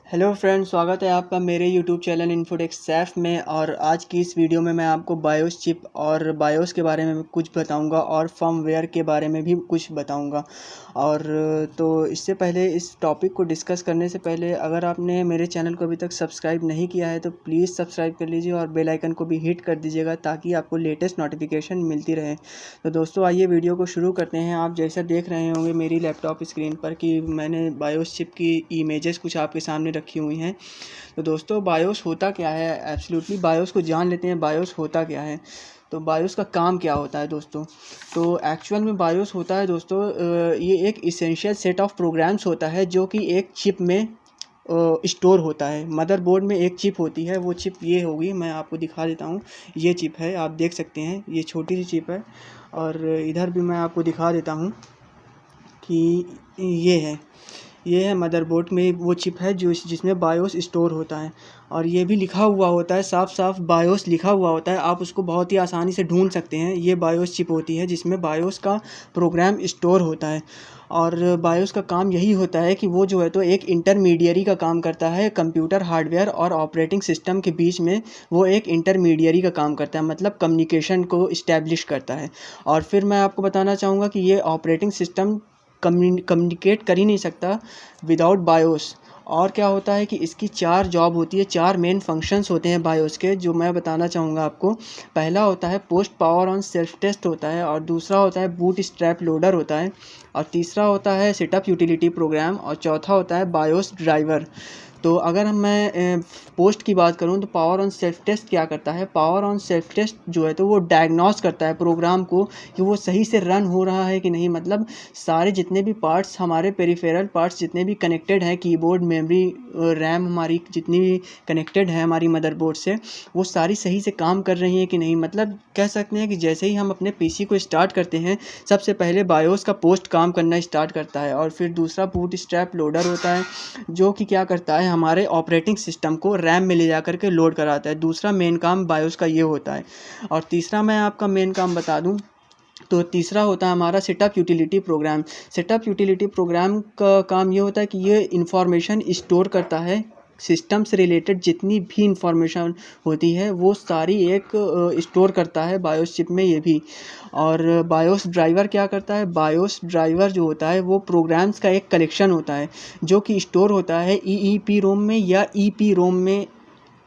Hello friends, स्वागत है आपका मेरे यूट्यूब चैनल इन्फोटेक सैफ में। और आज की इस वीडियो में मैं आपको बायोस चिप और बायोस के बारे में कुछ बताऊंगा और फर्मवेयर के बारे में भी कुछ बताऊंगा। और तो इससे पहले इस टॉपिक को डिस्कस करने से पहले अगर आपने मेरे चैनल को अभी तक सब्सक्राइब नहीं किया है तो प्लीज़ सब्सक्राइब कर लीजिए और बेल आइकन को भी हिट कर दीजिएगा ताकि आपको लेटेस्ट नोटिफिकेशन मिलती रहे। तो दोस्तों, आइए वीडियो को शुरू करते हैं। आप जैसा देख रहे होंगे मेरी लैपटॉप स्क्रीन पर कि मैंने बायोस चिप की इमेजेस कुछ आपके सामने रखी हुई हैं। तो दोस्तों, बायोस होता क्या है, एब्सोल्युटली बायोस को जान लेते हैं। बायोस होता क्या है, तो बायोस का काम क्या होता है दोस्तों। तो एक्चुअल में बायोस होता है दोस्तों, ये एक इसेंशियल सेट ऑफ प्रोग्राम्स होता है जो कि एक चिप में स्टोर होता है। मदरबोर्ड में एक चिप होती है, वो चिप ये होगी, मैं आपको दिखा देता हूँ। ये चिप है, आप देख सकते हैं, ये छोटी सी चिप है। और इधर भी मैं आपको दिखा देता हूँ कि ये है मदरबोर्ड में वो चिप है जो जिसमें बायोस स्टोर होता है। और ये भी लिखा हुआ होता है, साफ साफ बायोस लिखा हुआ होता है, आप उसको बहुत ही आसानी से ढूंढ सकते हैं। ये बायोस चिप होती है जिसमें बायोस का प्रोग्राम स्टोर होता है। और बायोस का काम यही होता है कि वो जो है तो एक इंटरमीडियरी का काम करता है कंप्यूटर हार्डवेयर और ऑपरेटिंग सिस्टम के बीच में। वो एक इंटरमीडियरी का काम करता है, मतलब कम्युनिकेशन को इस्टेब्लिश करता है। और फिर मैं आपको बताना चाहूँगा कि ये ऑपरेटिंग सिस्टम कम्युनिकेट कर ही नहीं सकता विदाउट बायोस। और क्या होता है कि इसकी 4 जॉब होती है, 4 मेन फंक्शंस होते हैं बायोस के, जो मैं बताना चाहूँगा आपको। पहला होता है post power on self test होता है, और दूसरा होता है बूट स्ट्रैप लोडर होता है, और तीसरा होता है सेटअप यूटिलिटी प्रोग्राम, और चौथा होता है बायोस ड्राइवर। तो अगर मैं पोस्ट की बात करूं तो पावर ऑन सेल्फ टेस्ट क्या करता है। पावर ऑन सेल्फ टेस्ट जो है तो वो डायग्नोस करता है प्रोग्राम को कि वो सही से रन हो रहा है कि नहीं, मतलब सारे जितने भी पार्ट्स, हमारे पेरिफेरल पार्ट्स जितने भी कनेक्टेड हैं, कीबोर्ड, मेमोरी, रैम, हमारी जितनी भी कनेक्टेड है हमारी मदरबोर्ड से, वो सारी सही से काम कर रही हैं कि नहीं। मतलब कह सकते हैं कि जैसे ही हम अपने पीसी को स्टार्ट करते हैं, सबसे पहले बायोस का पोस्ट काम करना स्टार्ट करता है। और फिर दूसरा बूट स्ट्रैप लोडर होता है जो कि क्या करता है, हमारे ऑपरेटिंग सिस्टम को रैम में ले जाकर के लोड कराता है। दूसरा मेन काम बायोस का ये होता है। और तीसरा मैं आपका मेन काम बता दूं तो तीसरा होता है हमारा setup utility programme. Setup utility programme का काम ये होता है कि ये इंफॉर्मेशन स्टोर करता है, सिस्टम से रिलेटेड जितनी भी इंफॉर्मेशन होती है वो सारी एक स्टोर करता है बायोस चिप में ये भी। और बायोस ड्राइवर क्या करता है, बायोस ड्राइवर जो होता है वो प्रोग्राम्स का एक कलेक्शन होता है जो कि स्टोर होता है ईईपी रोम में या ईपी रोम में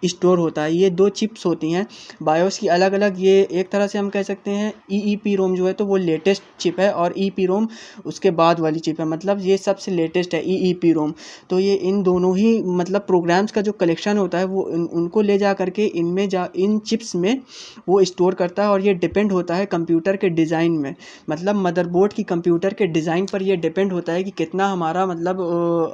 स्टोर होता है। ये 2 चिप्स होती हैं बायोस की अलग अलग। ये एक तरह से हम कह सकते हैं ईईपी रोम जो है तो वो लेटेस्ट चिप है, और ईपी रोम उसके बाद वाली चिप है, मतलब ये सबसे लेटेस्ट है ईईपी रोम। तो ये इन दोनों ही मतलब प्रोग्राम्स का जो कलेक्शन होता है वो उनको ले जा करके इन चिप्स में वो स्टोर करता है। और ये डिपेंड होता है कंप्यूटर के डिज़ाइन में, मतलब मदरबोर्ड की कंप्यूटर के डिज़ाइन पर ये डिपेंड होता है कि कितना हमारा मतलब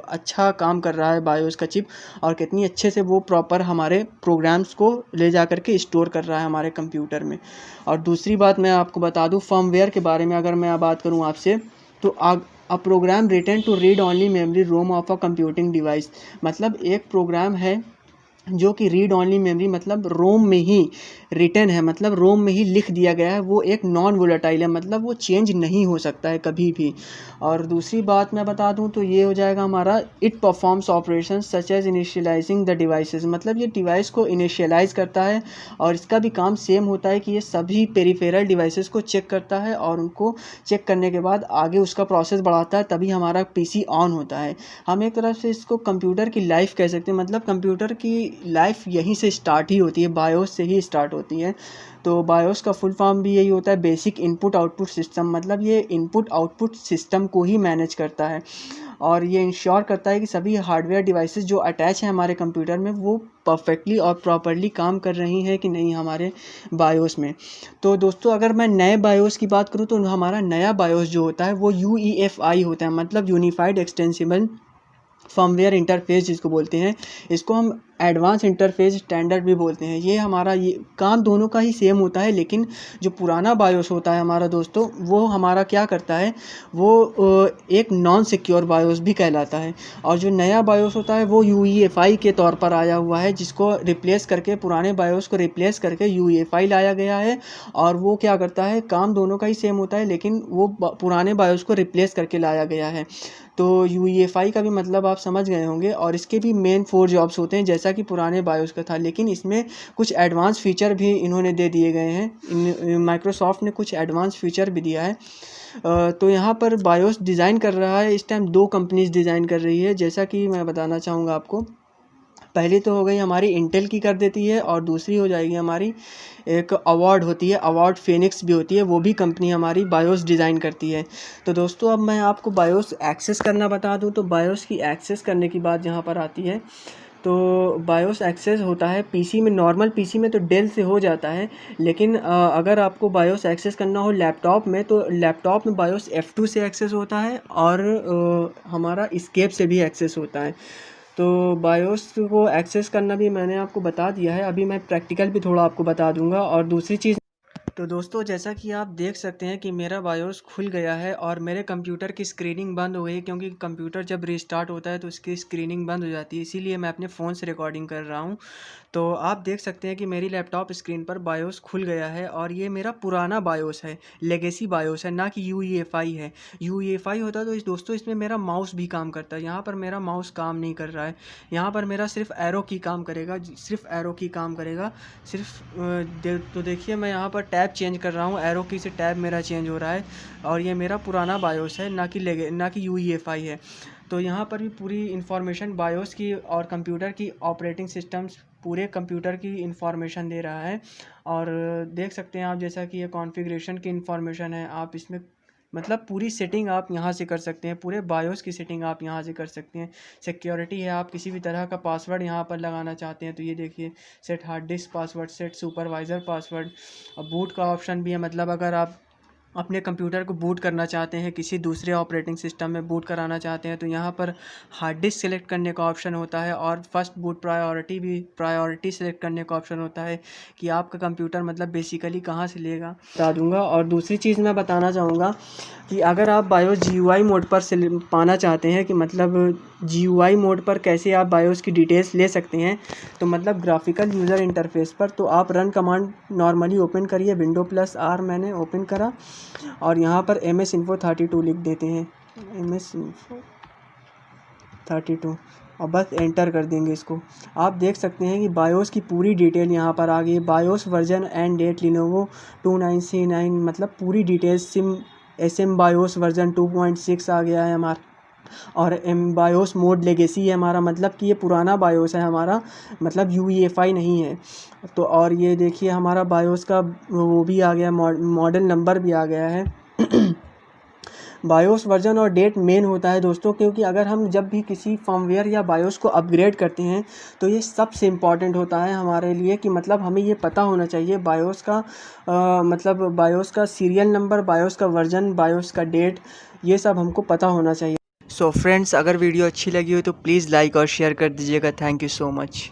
अच्छा काम कर रहा है बायोस का चिप, और कितनी अच्छे से वो प्रॉपर हमारे प्रोग्राम्स को ले जा करके स्टोर कर रहा है हमारे कंप्यूटर में। और दूसरी बात मैं आपको बता दूं फर्मवेयर के बारे में, अगर मैं बात करूं आपसे तो a program written to read only memory ROM of a computing device. मतलब एक प्रोग्राम है जो कि रीड ओनली मेमोरी, मतलब रोम में ही रिटन है, मतलब रोम में ही लिख दिया गया है। वो एक नॉन वोलेटाइल है, मतलब वो चेंज नहीं हो सकता है कभी भी। और दूसरी बात मैं बता दूं तो ये हो जाएगा हमारा it performs operation such as initialising the devices. मतलब ये डिवाइस को इनिशियलाइज करता है, और इसका भी काम सेम होता है कि ये सभी पेरिफेरल डिवाइसेस को चेक करता है, और उनको चेक करने के बाद आगे उसका प्रोसेस बढ़ाता है, तभी हमारा पीसी ऑन होता है। हम एक तरफ से इसको कंप्यूटर की लाइफ कह सकते हैं, मतलब कंप्यूटर की लाइफ यहीं से स्टार्ट ही होती है, बायोस से ही स्टार्ट होती है। तो बायोस का फुल फॉर्म भी यही होता है, बेसिक इनपुट आउटपुट सिस्टम। मतलब ये इनपुट आउटपुट सिस्टम को ही मैनेज करता है, और ये इंश्योर करता है कि सभी हार्डवेयर डिवाइसेस जो अटैच हैं हमारे कंप्यूटर में वो परफेक्टली और प्रॉपरली काम कर रही हैं कि नहीं हमारे बायोस में। तो दोस्तों, अगर मैं नए बायोस की बात करूँ तो हमारा नया बायोस जो होता है वो यूईएफआई होता है, मतलब यूनिफाइड एक्सटेंसिबल फर्मवेयर इंटरफेस जिसको बोलते हैं। इसको हम एडवांस इंटरफेस स्टैंडर्ड भी बोलते हैं। ये हमारा ये काम दोनों का ही सेम होता है, लेकिन जो पुराना बायोस होता है हमारा दोस्तों, वो हमारा क्या करता है, वो एक नॉन सिक्योर बायोस भी कहलाता है। और जो नया बायोस होता है वो यूईएफआई के तौर पर आया हुआ है, जिसको रिप्लेस करके, पुराने बायोस को रिप्लेस करके यूईएफआई लाया गया है। और वो क्या करता है, काम दोनों का ही सेम होता है, लेकिन वो पुराने बायोस को रिप्लेस करके लाया गया है। तो UEFI का भी मतलब आप समझ गए होंगे। और इसके भी मेन 4 जॉब्स होते हैं जैसा कि पुराने बायोस का था, लेकिन इसमें कुछ एडवांस फीचर भी इन्होंने दे दिए गए हैं। माइक्रोसॉफ्ट ने कुछ एडवांस फीचर भी दिया है। तो यहाँ पर बायोस डिज़ाइन कर रहा है इस टाइम 2 कंपनीज डिज़ाइन कर रही है, जैसा कि मैं बताना चाहूँगा आपको। पहली तो हो गई हमारी इंटेल की कर देती है, और दूसरी हो जाएगी हमारी एक अवार्ड होती है, अवार्ड फेनिक्स भी होती है, वो भी कंपनी हमारी बायोस डिज़ाइन करती है। तो दोस्तों अब मैं आपको बायोस एक्सेस करना बता दूं, तो बायोस की एक्सेस करने की बात यहाँ पर आती है। तो बायोस एक्सेस होता है पीसी में, नॉर्मल पीसी में तो डेल से हो जाता है, लेकिन अगर आपको बायोस एक्सेस करना हो लैपटॉप में, तो लैपटॉप में बायोस F2 से एक्सेस होता है, और हमारा एस्केप से भी एक्सेस होता है। तो बायोस को एक्सेस करना भी मैंने आपको बता दिया है, अभी मैं प्रैक्टिकल भी थोड़ा आपको बता दूंगा। और दूसरी चीज़, तो दोस्तों जैसा कि आप देख सकते हैं कि मेरा बायोस खुल गया है और मेरे कंप्यूटर की स्क्रीनिंग बंद हो गई, क्योंकि कंप्यूटर जब रिस्टार्ट होता है तो उसकी स्क्रीनिंग बंद हो जाती है, इसीलिए मैं अपने फ़ोन से रिकॉर्डिंग कर रहा हूँ। तो आप देख सकते हैं कि मेरी लैपटॉप स्क्रीन पर बायोस खुल गया है, और ये मेरा पुराना बायोस है, लेगेसी बायोस है, ना कि UEFI है। UEFI होता तो दोस्तों इसमें मेरा माउस भी काम करता है, यहाँ पर मेरा माउस काम नहीं कर रहा है। यहाँ पर मेरा सिर्फ एरो की काम करेगा, सिर्फ एरो की काम करेगा, सिर्फ तो देखिए मैं यहाँ पर टैब चेंज कर रहा हूँ, एरो की से टैब मेरा चेंज हो रहा है, और ये मेरा पुराना बायोस है, ना कि UEFI है। तो यहाँ पर भी पूरी इन्फॉर्मेशन बायोस की और कंप्यूटर की ऑपरेटिंग सिस्टम्स पूरे कंप्यूटर की इन्फॉर्मेशन दे रहा है। और देख सकते हैं आप, जैसा कि ये कॉन्फ़िगरेशन की इन्फॉर्मेशन है, आप इसमें मतलब पूरी सेटिंग आप यहाँ से कर सकते हैं, पूरे बायोस की सेटिंग आप यहाँ से कर सकते हैं। सिक्योरिटी है, आप किसी भी तरह का पासवर्ड यहाँ पर लगाना चाहते हैं तो ये देखिए, set hard disk password, set supervisor password. और बूट का ऑप्शन भी है, मतलब अगर आप अपने कंप्यूटर को बूट करना चाहते हैं, किसी दूसरे ऑपरेटिंग सिस्टम में बूट कराना चाहते हैं, तो यहाँ पर हार्ड डिस्क सेलेक्ट करने का ऑप्शन होता है, और फर्स्ट बूट प्रायोरिटी सेलेक्ट करने का ऑप्शन होता है कि आपका कंप्यूटर मतलब बेसिकली कहाँ से लेगा, बता दूंगा। और दूसरी चीज़ मैं बताना चाहूँगा कि अगर आप बायोस GUI मोड पर पाना चाहते हैं, कि मतलब GUI मोड पर कैसे आप बायोस की डिटेल्स ले सकते हैं, तो मतलब ग्राफिकल यूज़र इंटरफेस पर, तो आप रन कमांड नॉर्मली ओपन करिए, Windows+R मैंने ओपन करा, और यहाँ पर MS Info 32 लिख देते हैं, MS Info 32, और बस एंटर कर देंगे इसको। आप देख सकते हैं कि बायोस की पूरी डिटेल यहाँ पर आ गई, BIOS version and date Lenovo 29C9, मतलब पूरी डिटेल, SM बायोस वर्जन 2.6 आ गया है हमारा, और बायोस मोड लेगेसी है हमारा, मतलब कि ये पुराना बायोस है हमारा, मतलब UEFI नहीं है। तो और ये देखिए हमारा बायोस का वो भी आ गया, मॉडल नंबर भी आ गया है। बायोस वर्जन और डेट मेन होता है दोस्तों, क्योंकि अगर हम जब भी किसी फर्मवेयर या बायोस को अपग्रेड करते हैं तो ये सबसे इम्पॉर्टेंट होता है हमारे लिए, कि मतलब हमें ये पता होना चाहिए बायोस का मतलब बायोस का सीरियल नंबर, बायोस का वर्जन, बायोस का डेट, ये सब हमको पता होना चाहिए। सो फ्रेंड्स, अगर वीडियो अच्छी लगी हो तो प्लीज़ लाइक और शेयर कर दीजिएगा। Thank you so much.